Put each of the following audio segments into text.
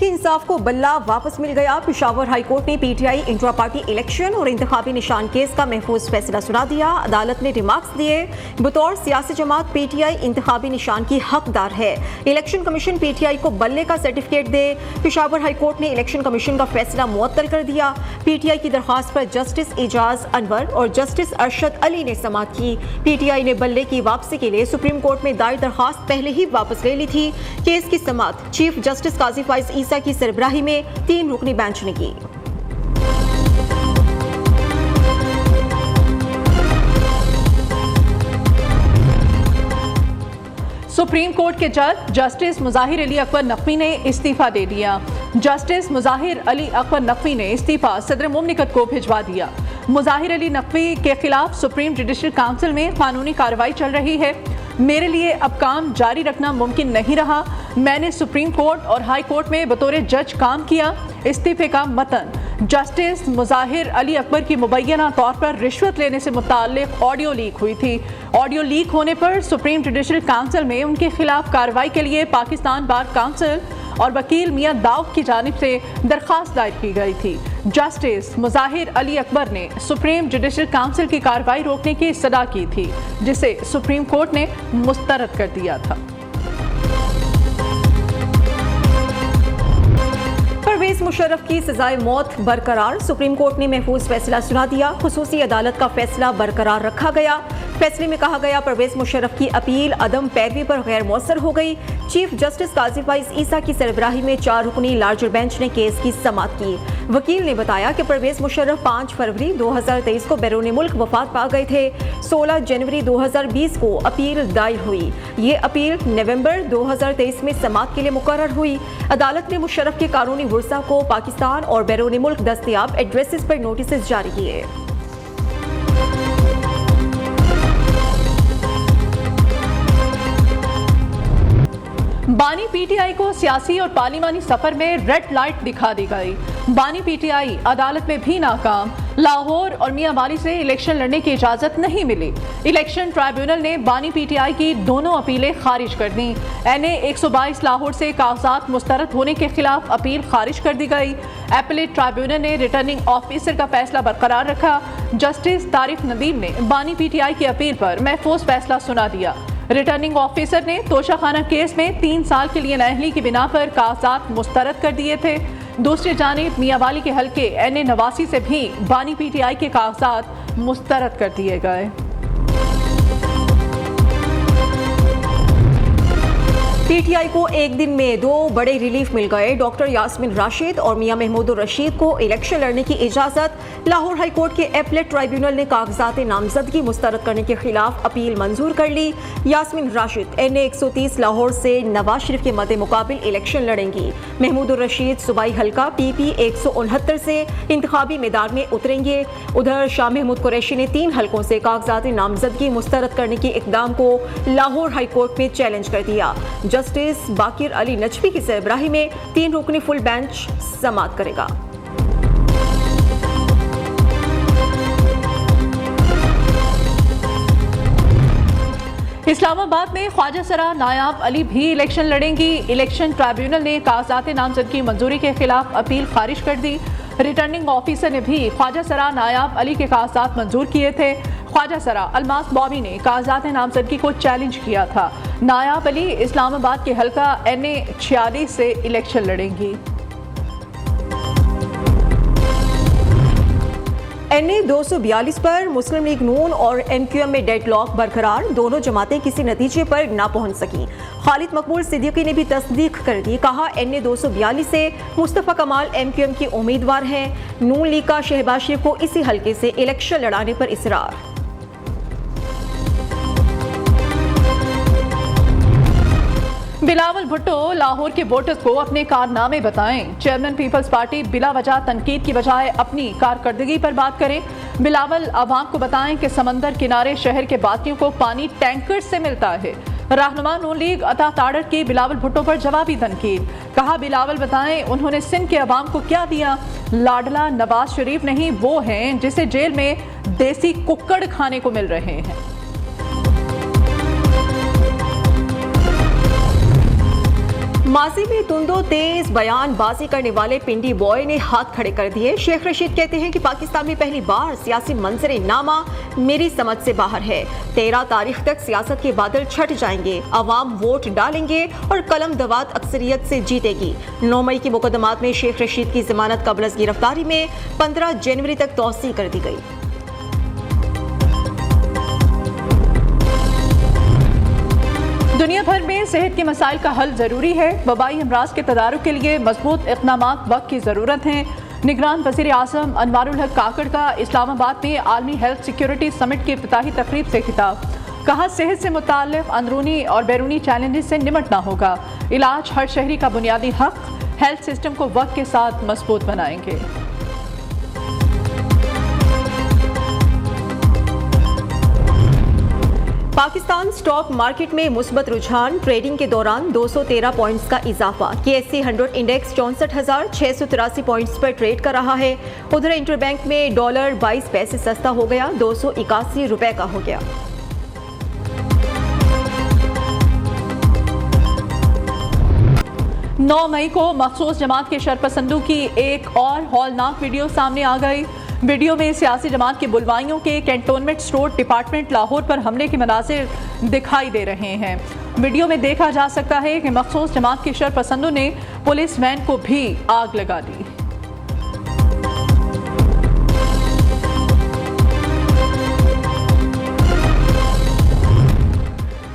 तहरीक इंसाफ को बल्ला वापस मिल गया। पेशावर हाई कोर्ट ने पीटीआई इंट्रा पार्टी इलेक्शन और इंतखाबी निशान केस का महफूज फैसला सुना दिया। अदालत ने रिमार्क्स दिए, बतौर सियासी जमात पीटीआई इंतखाबी निशान की हकदार है। इलेक्शन कमीशन पीटीआई को बल्ले का सर्टिफिकेट दे। पेशावर हाई कोर्ट ने इलेक्शन कमीशन का फैसला मुअत्तल कर दिया। पीटीआई की दरख्वास्त पर जस्टिस एजाज अनवर और जस्टिस अरशद अली ने समाअत की। पीटीआई ने बल्ले की वापसी के लिए सुप्रीम कोर्ट में दायर दरख्वास्त पहले ही वापस ले ली थी। केस की समाअत चीफ जस्टिस काजी फाइज ईसा की सरबराही में 3 रुकनी बेंच ने की। सुप्रीम कोर्ट के जज जस्टिस मुजाहिर अली अकबर नकवी ने इस्तीफा दे दिया। जस्टिस मुजाहिर अली अकबर नकवी ने इस्तीफा सदर मुमलिकत को भिजवा दिया। मुजाहिर अली नकवी के खिलाफ सुप्रीम जुडिशल काउंसिल में कानूनी कार्रवाई चल रही है। मेरे लिए अब काम जारी रखना मुमकिन नहीं रहा। मैंने सुप्रीम कोर्ट और हाई कोर्ट में बतौर जज काम किया। इस्तीफे का मतन जस्टिस मुजाहिर अली अकबर की मुबैना तौर पर रिश्वत लेने से मुताल्लिक ऑडियो लीक हुई थी। ऑडियो लीक होने पर सुप्रीम जुडिशल काउंसिल में उनके खिलाफ कार्रवाई के लिए पाकिस्तान बार काउंसिल और वकील मियां दाऊद की जानिब से दरख्वास्त दायर की गई थी। जस्टिस मुजाहिर अली अकबर ने सुप्रीम जुडिशल काउंसिल की कार्रवाई रोकने की सदा की थी, जिसे सुप्रीम कोर्ट ने मुस्तरद कर दिया था। परवेज मुशर्रफ की सजाए मौत बरकरार। सुप्रीम कोर्ट ने महफूज फैसला सुना दिया। खुसूसी अदालत का फैसला बरकरार रखा गया। फैसले में कहा गया, परवेज मुशर्रफ की अपील अदम पैरवी पर गैर मौसर हो गई। चीफ जस्टिस काजी फाइज ईसा की सरबराही में 4 रुकनी लार्जर बेंच ने केस की समाअत की। वकील ने बताया कि परवेज मुशर्रफ 5 फरवरी 2023 को बैरून मुल्क वफात पा गए थे। 16 जनवरी 2020 को अपील दायर हुई। ये अपील नवंबर 2023 में समाअत के लिए मुकर्रर हुई। अदालत ने मुशर्रफ के कानूनी वर्सा को पाकिस्तान और बैरून मुल्क दस्तयाब एड्रेसेस पर नोटिस जारी किए। बानी पीटीआई को सियासी और पार्लिमानी सफर में रेड लाइट दिखा दी गई। बानी पीटीआई अदालत में भी नाकाम। लाहौर और मियां वाली से इलेक्शन लड़ने की इजाजत नहीं मिली। इलेक्शन ट्राइब्यूनल ने बानी पीटीआई की दोनों अपीलें खारिज कर दी। NA 122 लाहौर से कागजात मुस्तरद होने के खिलाफ अपील खारिज कर दी गई। एपलेट ट्राइब्यूनल ने रिटर्निंग ऑफिसर का फैसला बरकरार रखा। जस्टिस तारिक नदीम ने बानी पीटीआई की अपील पर महफूज फैसला सुना दिया। रिटर्निंग ऑफिसर ने तोशाखाना केस में 3 साल के लिए नाअहली की बिना पर कागजात मुस्तरद कर दिए थे। दूसरी जानिब मियांवाली के हल्के NA 89 से भी बानी पीटीआई के कागजात मुस्तरद कर दिए गए। पीटीआई को एक दिन में 2 बड़े रिलीफ मिल गए। डॉक्टर यास्मीन राशिद और मियां महमूद रशीद को इलेक्शन लड़ने की इजाजत। लाहौर हाई कोर्ट के एपलेट ट्राइब्यूनल ने कागजात नामजदगी मुस्तरद करने के खिलाफ अपील मंजूर कर ली। यास्मीन राशिद NA 130 लाहौर से नवाज शरीफ के मद्दे मुकाबिल इलेक्शन लड़ेंगी। महमूद रशीद सूबाई हल्का PP 169 से इंतखाबी मैदान में उतरेंगे। उधर शाह महमूद कुरैशी ने 3 हल्कों से कागजात नामजदगी मुस्तरद करने के इकदाम को लाहौर हाई कोर्ट में चैलेंज कर दिया। जस्टिस बाकिर अली नजफी की सरबराही में 3 रुकनी फुल बेंच समाअत करेगा। इस्लामाबाद में ख्वाजा सरा नायाब अली भी इलेक्शन लड़ेंगी। इलेक्शन ट्राइब्यूनल ने कागजात नामजदगी मंजूरी के खिलाफ अपील खारिज कर दी। रिटर्निंग ऑफिसर ने भी ख्वाजा सरा नायाब अली के कागजात मंजूर किए थे। ख्वाजा सरा अलमास बॉबी ने कागजात नामजदगी को चैलेंज किया था। नायाब अली इस्लामाबाद के हल्का NA 46 से इलेक्शन लड़ेंगी। NA 242 पर मुस्लिम लीग नून और MQM में डेडलॉक बरकरार। दोनों जमातें किसी नतीजे पर ना पहुंच सकी। खालिद मकबूल सिद्दीकी ने भी तस्दीक कर दी। कहा, NA 242 से मुस्तफ़ा कमाल MQM के उम्मीदवार हैं। नून लीग का शहबाज शरीफ को इसी हल्के से इलेक्शन लड़ाने पर इसरार। बिलावल भुट्टो लाहौर के वोटर्स को अपने कारनामे बताएं। चेयरमैन पीपल्स पार्टी बिला वजह तनकीद की बजाय अपनी कारकर्दगी पर बात करें। बिलावल आवाम को बताएं कि समंदर किनारे शहर के बातियों को पानी टैंकर से मिलता है। रहनुमा नून लीग अता ताड़र की बिलावल भुट्टो पर जवाबी तनकीद। कहा, बिलावल बताएं उन्होंने सिंध के अवाम को क्या दिया। लाडला नवाज शरीफ नहीं, वो हैं जिसे जेल में देसी कुक्कड़ खाने को मिल रहे हैं। माजी में तुंदो तेज बयानबाजी करने वाले पिंडी बॉय ने हाथ खड़े कर दिए। शेख रशीद कहते हैं कि पाकिस्तान में पहली बार सियासी मंजर नामा मेरी समझ से बाहर है। 13 तारीख तक सियासत के बादल छट जाएंगे, अवाम वोट डालेंगे और कलम दवात अक्सरियत से जीतेगी। 9 मई के मुकदमात में शेख रशीद की जमानत कबल अज़ गिरफ्तारी में 15 जनवरी तक तौसी कर दी गई। दुनिया भर में सेहत के मसाइल का हल जरूरी है। वबाई अमराज के तदारुक के लिए मजबूत इक़दामात वक्त की ज़रूरत है। निगरान वज़ीर आज़म अनवारुल हक काकड़ का इस्लामाबाद में आलमी हेल्थ सिक्योरिटी समिट की इफ्तिताही तकरीब से खिताब। कहा, सेहत से मुताल्लिक़ अंदरूनी और बैरूनी चैलेंजेस से निमटना होगा। इलाज हर शहरी का बुनियादी हक। हेल्थ सिस्टम को वक्त के साथ मजबूत बनाएंगे। पाकिस्तान स्टॉक मार्केट में मुस्बत रुझान। ट्रेडिंग के दौरान 213 पॉइंट्स का इजाफा। KSE 100 इंडेक्स 64,683 पॉइंट्स पर ट्रेड कर रहा है। उधर इंटरबैंक में डॉलर 22 पैसे सस्ता हो गया, 281 रुपए का हो गया। नौ मई को मखसूस जमात के शरपसंदों की एक और हौलनाक वीडियो सामने आ गई। वीडियो में सियासी जमात के बुलवाइयों के कैंटोनमेंट स्टोर डिपार्टमेंट लाहौर पर हमले के मनाजिर दिखाई दे रहे हैं। वीडियो में देखा जा सकता है कि मखसूस जमात के शरपसंदों ने पुलिस वैन को भी आग लगा दी।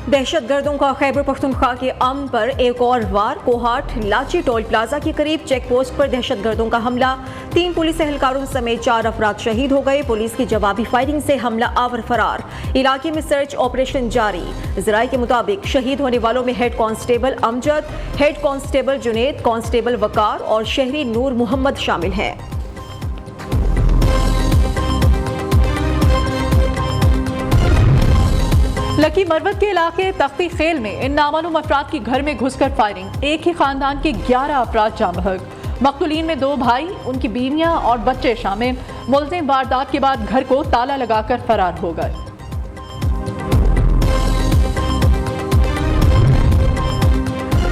दहशतगर्दों का खैबर पख्तूनख्वा के अमन पर एक और वार। कोहाट लाची टोल प्लाजा के करीब चेक पोस्ट पर दहशतगर्दों का हमला। 3 पुलिस एहलकारों समेत 4 अफराद शहीद हो गए। पुलिस की जवाबी फायरिंग से हमला आवर फरार। इलाके में सर्च ऑपरेशन जारी। ज़राए के मुताबिक शहीद होने वालों में head constable Amjad, head constable Junaid, constable Waqar और शहरी नूर मोहम्मद शामिल हैं। लकी मरवत के इलाके तख्ती खेल में इन नामालूम अफराद की घर में घुसकर फायरिंग। एक ही खानदान के 11 अफराद जाँ बहक। मकतूलीन में 2 भाई, उनकी बीवियां और बच्चे शामिल। मुलजिम वारदात के बाद घर को ताला लगाकर फरार हो गए।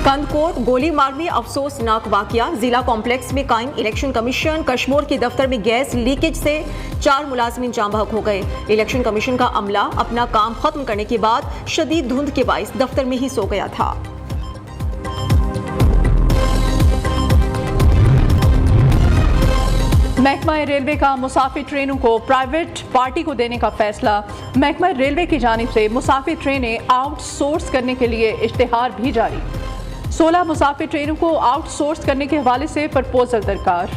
कंदकोट गोली मारने अफसोसनाक वाकया। जिला कॉम्प्लेक्स में कायम इलेक्शन कमीशन कश्मोर के दफ्तर में गैस लीकेज से 4 मुलाजमीन जाँ बहक हो गए। इलेक्शन कमीशन का अमला अपना काम खत्म करने के बाद शदीद धुंध के बाइस दफ्तर में ही सो गया था। महकमा रेलवे का मुसाफिर ट्रेनों को प्राइवेट पार्टी को देने का फैसला। महकमा रेलवे की जानिब से मुसाफिर ट्रेनें आउटसोर्स करने के लिए इश्तिहार भी जारी। 16 मुसाफिर ट्रेनों को आउटसोर्स करने के हवाले से प्रपोजल दरकार।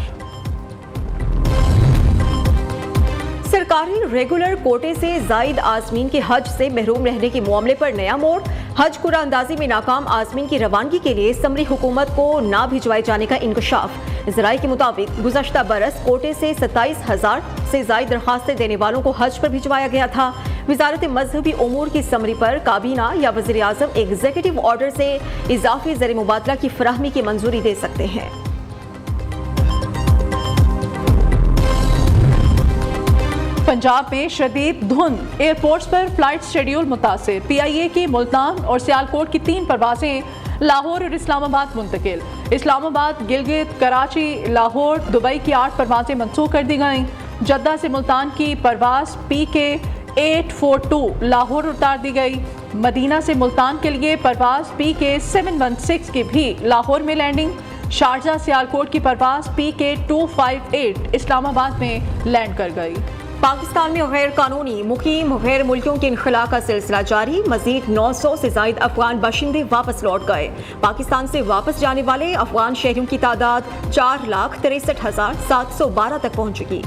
सरकारी रेगुलर कोटे से जायद आजमीन के हज से महरूम रहने के मामले पर नया मोड़। हज कुरानंदाजी में नाकाम आजमीन की रवानगी के लिए समरी हुकूमत को ना भिजवाए जाने का इंकशाफ। ज़राए के मुताबिक गुज़श्ता बरस कोटे से 27,000 से जायद दरखास्तें देने वालों को हज पर भिजवाया गया था। वजारत मजहबी उमूर की समरी पर काबीना या वज़ीर आज़म एग्जीक्यूटिव ऑर्डर से इजाफी ज़र मुबादला की फराहमी की मंजूरी दे सकते हैं। पंजाब में शदीद धुंध। एयरपोर्ट्स पर फ्लाइट शेड्यूल मुतासिर। PIA की मुल्तान और सियालकोट की 3 परवाजें लाहौर और इस्लामाबाद मुंतकिल। इस्लामाबाद, गिलगित, कराची, लाहौर, दुबई की 8 परवाजें मनसूख कर दी गईं। जद्दा से मुल्तान की परवाज PK 842 लाहौर उतार दी गई। मदीना से मुल्तान के लिए परवाज PK 716 की भी लाहौर में लैंडिंग। शारजा सियालकोट की परवाज PK 258 इस्लामाबाद में लैंड कर गई। पाकिस्तान में गैर कानूनी मुकीम गैर मुल्कियों के इनखला का सिलसिला जारी। मजीद 900 से जायद अफगान बाशिंदे वापस लौट गए। पाकिस्तान से वापस जाने वाले अफगान शहरियों की तादाद 4,63,712 तक पहुंच चुकी।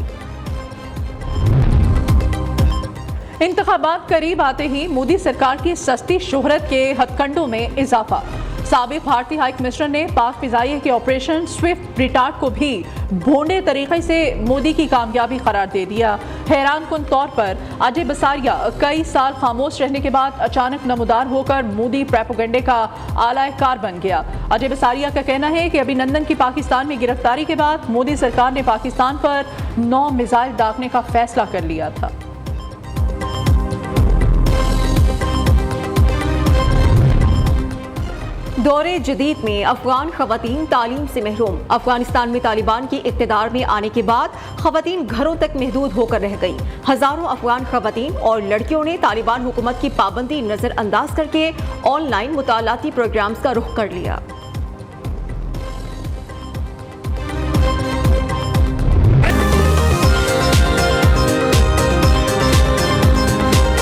इंतखाबात करीब आते ही मोदी सरकार की सस्ती शोहरत के हथकंडों में इजाफा। साबिक भारतीय हाई कमिश्नर ने पाक फिजाइया के ऑपरेशन स्विफ्ट रिटार्ट को भी भोंडे तरीके से मोदी की कामयाबी करार दे दिया। हैरान कुन तौर पर अजय बसारिया कई साल खामोश रहने के बाद अचानक नमूदार होकर मोदी प्रोपेगेंडे का आलाकार बन गया। अजय बसारिया का कहना है कि अभिनंदन की पाकिस्तान में गिरफ्तारी के बाद मोदी सरकार ने पाकिस्तान पर 9 मिसाइल दागने का फैसला कर लिया था। दौरे जदीद में अफगान खवातीन तालीम से महरूम। अफगानिस्तान में तालिबान की इक़्तिदार में आने के बाद खवातीन घरों तक महदूद होकर रह गई। हजारों अफगान खवातीन और लड़कियों ने तालिबान हुकूमत की पाबंदी नजरअंदाज करके ऑनलाइन मुतालाती प्रोग्राम्स का रुख कर लिया।